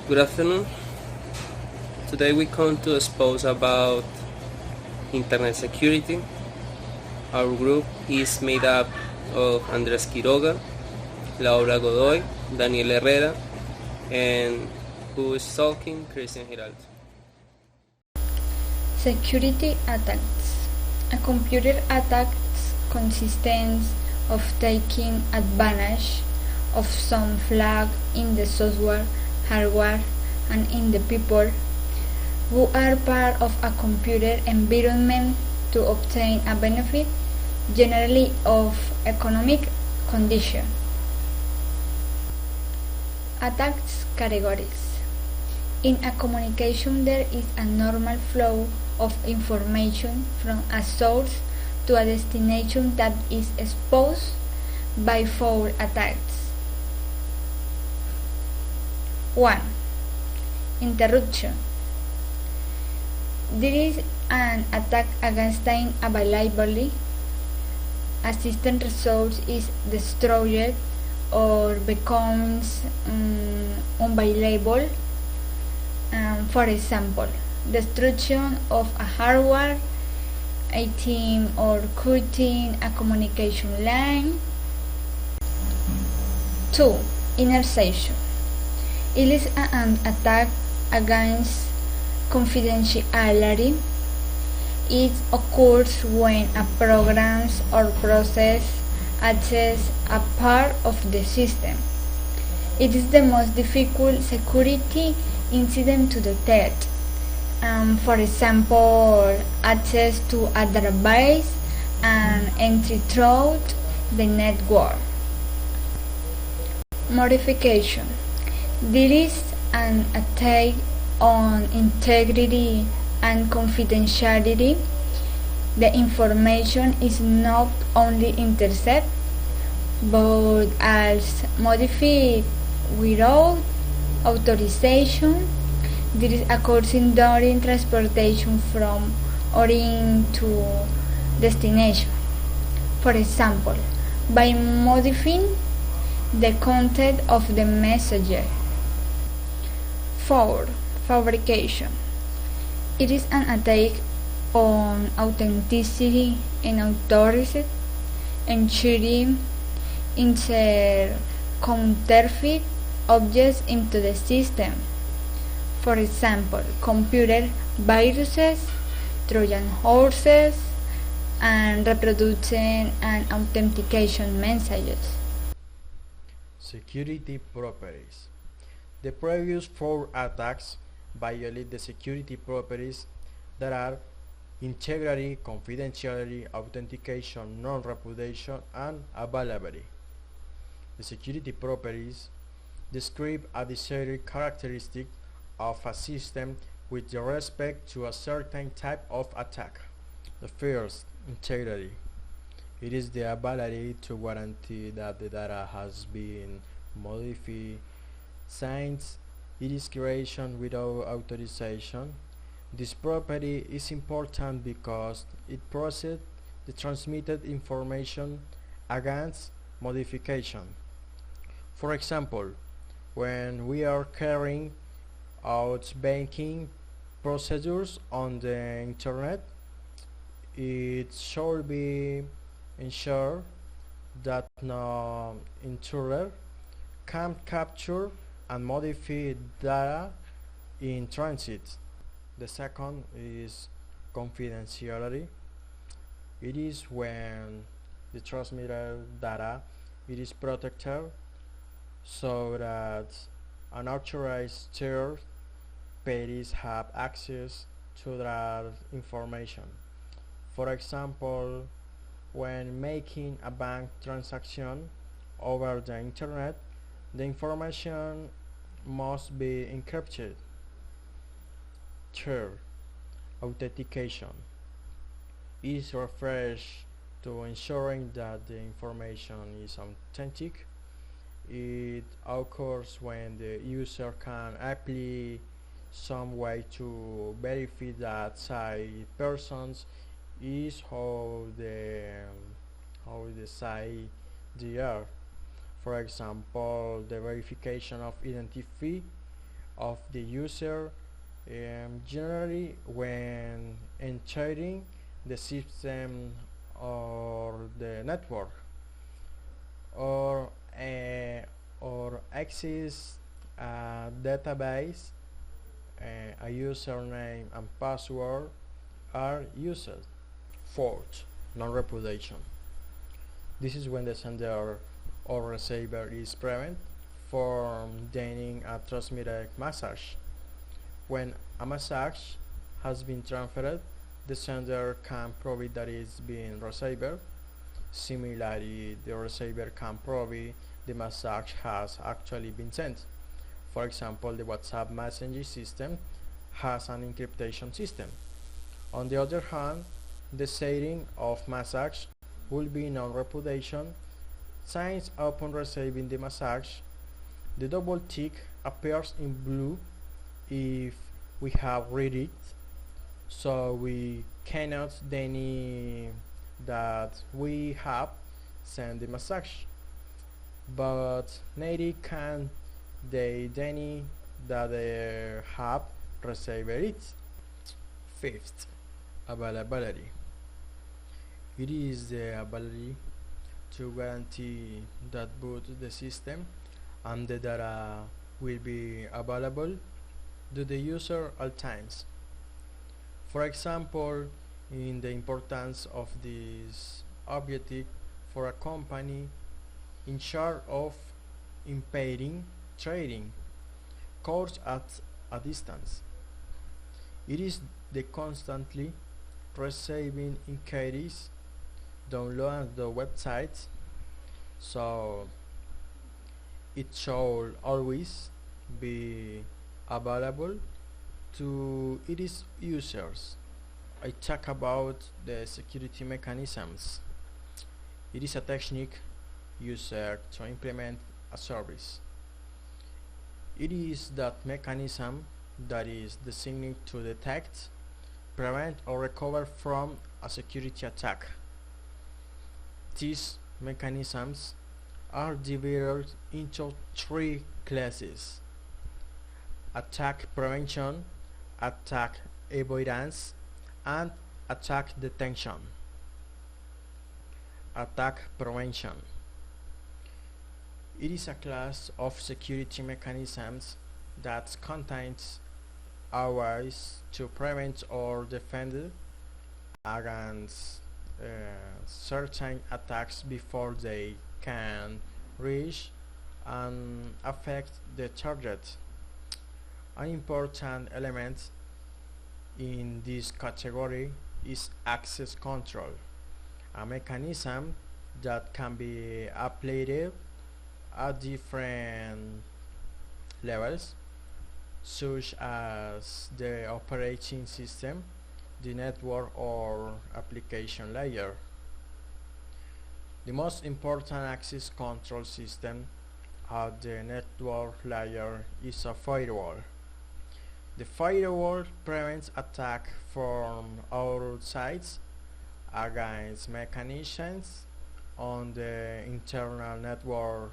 Good afternoon. Today we come to expose about internet security. Our group is made up of Andres Quiroga, Laura Godoy, Daniel Herrera, and who is talking, Cristian Giraldo. Security attacks. A computer attack consists of taking advantage of some flaw in the software, hardware, and in the people who are part of a computer environment to obtain a benefit, generally of economic condition. Attacks categories. In a communication there is a normal flow of information from a source to a destination that is exposed by four attacks. 1. Interruption. There is an attack against an availability. A system resource is destroyed or becomes unavailable. For example, destruction of a hardware item or cutting a communication line. 2. Insertion. It is an attack against confidentiality. It occurs when a program or process accesses a part of the system. It is the most difficult security incident to detect. For example, access to a database and entry through the network. Modification. There is an attack on integrity and confidentiality. The information is not only intercepted but also modified without authorization. This is occurring during transportation from origin to destination. For example, by modifying the content of the message. 4. Fabrication. It is an attack on authenticity and authority, ensuring insert counterfeit objects into the system. For example, computer viruses, Trojan horses, and reproducing and authentication messages. Security properties. The previous four attacks violate the security properties that are integrity, confidentiality, authentication, non-repudiation, and availability. The security properties describe a desired characteristic of a system with respect to a certain type of attack. The first, integrity. It is the ability to guarantee that the data has been modified since its creation without authorization. This property is important because it protects the transmitted information against modification. For example, when we are carrying out banking procedures on the internet, it should be ensured that no intruder can capture and modify data in transit. The second is confidentiality. It is when the transmitted data is protected so that unauthorized third parties have access to that information. For example, when making a bank transaction over the internet, the information must be encrypted. Third, authentication is refers to ensuring that the information is authentic. It occurs when the user can apply some way to verify that side persons is how the side they are. For example, the verification of identity of the user, generally when entering the system or the network, or access a database, a username and password are used. Fourth, non-repudiation. This is when the sender or receiver is prevented from deigning a transmitted message. When a message has been transferred, the sender can prove that it's been received. Similarly, the receiver can prove the message has actually been sent. For example, the WhatsApp messaging system has an encryption system. On the other hand, the sending of message will be non-repudiation, since upon receiving the message, the double tick appears in blue if we have read it, so we cannot deny that we have sent the message, but neither can they deny that they have received it. Fifth, availability. It is the ability to guarantee that both the system and the data will be available to the user all times. For example, in the importance of this objective for a company in charge of impeding trading course at a distance. It is the constantly receiving inquiries download the website, so it should always be available to its users. I talk about the security mechanisms. It is a technique used to implement a service. It is that mechanism that is designed to detect, prevent or recover from a security attack. These mechanisms are divided into three classes: attack prevention, attack avoidance, and attack detection. Attack prevention. It is a class of security mechanisms that contains ways to prevent or defend against certain attacks before they can reach and affect the target. An important element in this category is access control, a mechanism that can be applied at different levels, such as the operating system, the network or application layer. The most important access control system at the network layer is a firewall. The firewall prevents attack from outside against mechanisms on the internal network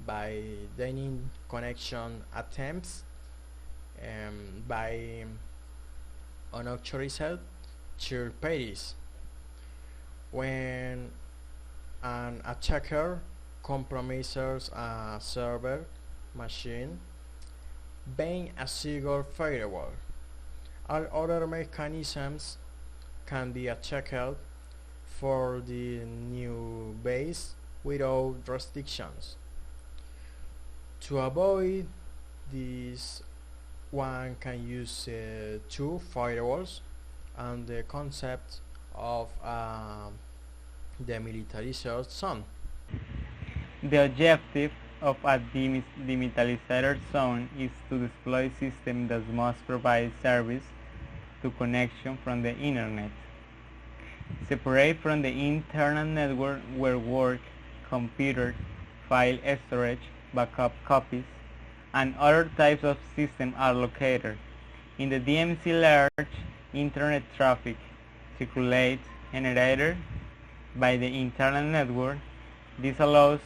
by denying connection attempts by unauthorized third parties. When an attacker compromises a server machine being a secure firewall, all other mechanisms can be attacked for the new base without restrictions. To avoid this, one can use two firewalls and the concept of demilitarized zone. The objective of a demilitarized zone is to deploy a system that must provide service to connection from the internet, separate from the internal network where work, computer, file storage, backup copies, and other types of systems are located. In the DMZ large internet traffic circulates generated by the internal network. This allows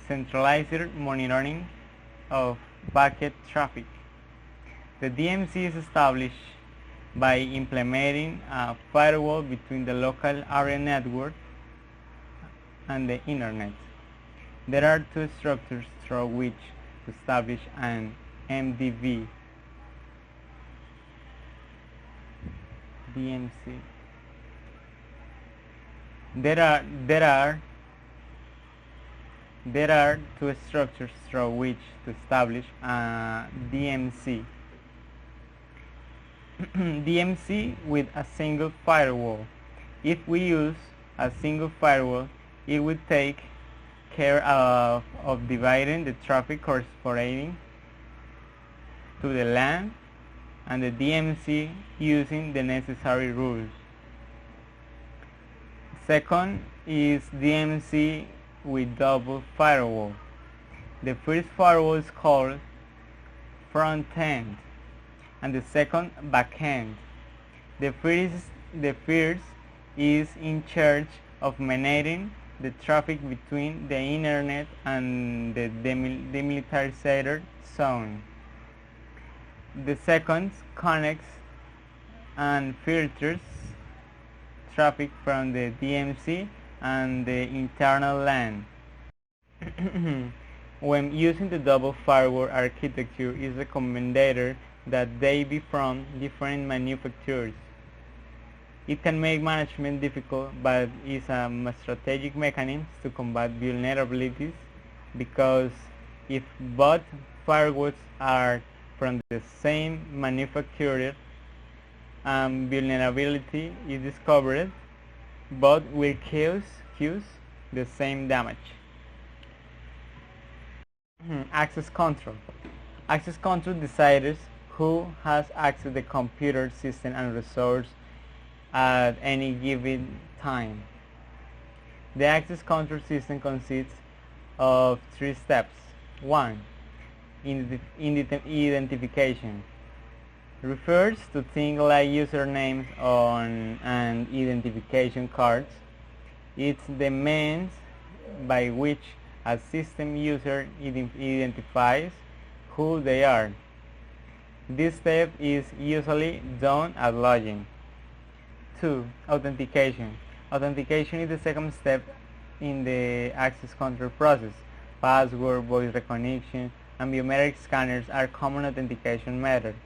centralized monitoring of packet traffic. The DMZ is established by implementing a firewall between the local area network and the Internet. There are two structures through which to establish an MDV. DMZ. There are two structures through which to establish a DMZ. DMZ with a single firewall. If we use a single firewall, it would take care of dividing the traffic corresponding to the LAN and the DMZ using the necessary rules. Second is DMZ with double firewall. The first firewall is called front end and the second back end. The first is in charge of managing the traffic between the Internet and the demilitarized zone. The second connects and filters traffic from the DMZ and the internal LAN. When using the double firewall architecture, it is recommended that they be from different manufacturers. It can make management difficult, but is a strategic mechanism to combat vulnerabilities, because if both firewalls are from the same manufacturer and vulnerability is discovered, both will cause the same damage. Access control. Access control decides who has access to the computer system and resource at any given time. The access control system consists of three steps. 1. Identification. Refers to things like usernames on and identification cards. It's the means by which a system user identifies who they are. This step is usually done at login. 2. Authentication. Authentication is the second step in the access control process. Password, voice recognition, and biometric scanners are common authentication methods.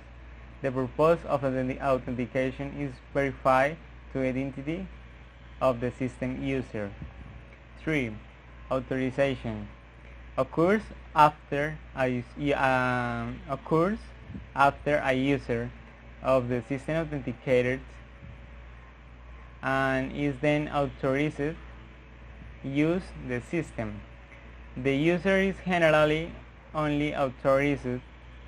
The purpose of authentication is verify the identity of the system user. 3. Authorization. Occurs after a user of the system authenticated and is then authorized to use the system. The user is generally only authorized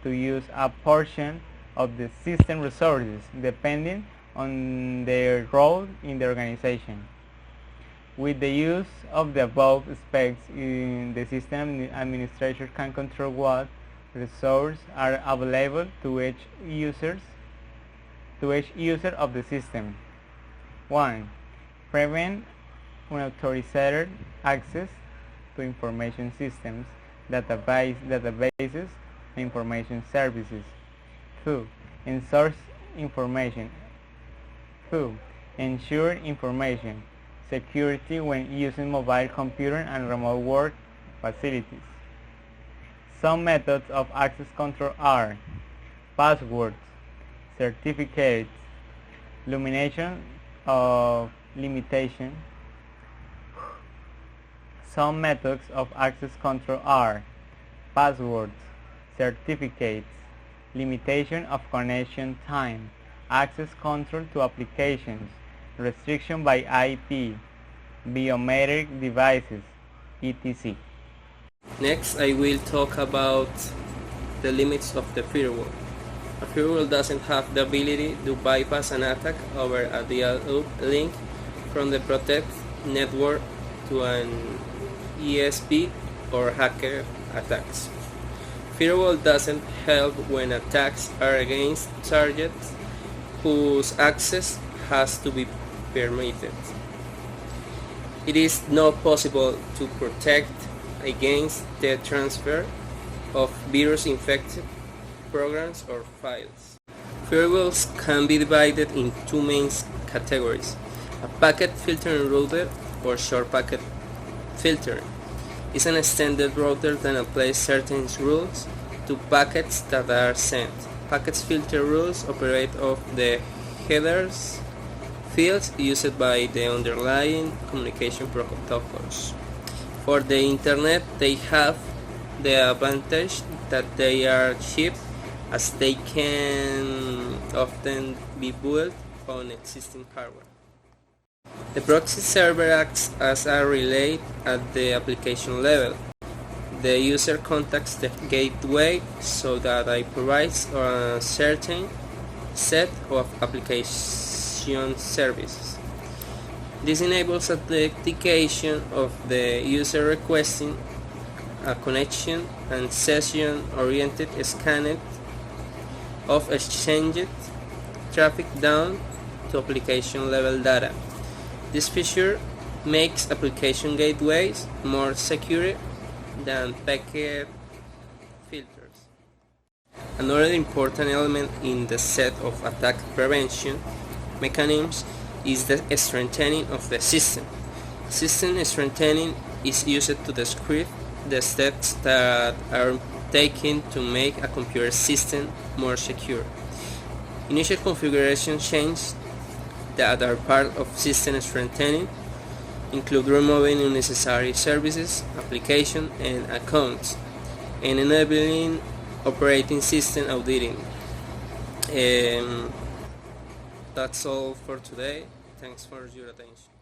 to use a portion of the system resources depending on their role in the organization. With the use of the above specs, the system administrator can control what resources are available to each user of the system. 1. Prevent unauthorized access to information systems, databases, and information services. 2. Ensure information security when using mobile computer and remote work facilities. Some methods of access control are passwords, certificates, limitation. Some methods of access control are passwords, certificates, limitation of connection time, access control to applications, restriction by IP, biometric devices, etc. Next, I will talk about the limits of the firewall. A firewall doesn't have the ability to bypass an attack over a dial-up link from the protected network to an ESP or hacker attacks. Firewall doesn't help when attacks are against targets whose access has to be permitted. It is not possible to protect against the transfer of virus-infected programs or files. Firewalls can be divided in two main categories: a packet filtering router or short packet filtering. Is an extended router that applies certain rules to packets that are sent. Packets filter rules operate off the headers fields used by the underlying communication protocols. For the Internet, they have the advantage that they are cheap, as they can often be built on existing hardware. The proxy server acts as a relay at the application level. The user contacts the gateway so that it provides a certain set of application services. This enables authentication of the user requesting a connection and session-oriented scanning of exchanged traffic down to application level data. This feature makes application gateways more secure than packet filters. Another important element in the set of attack prevention mechanisms is the strengthening of the system. System strengthening is used to describe the steps that are taken to make a computer system more secure. Initial configuration changes that are part of system strengthening include removing unnecessary services, applications, and accounts, and enabling operating system auditing. That's all for today. Thanks for your attention.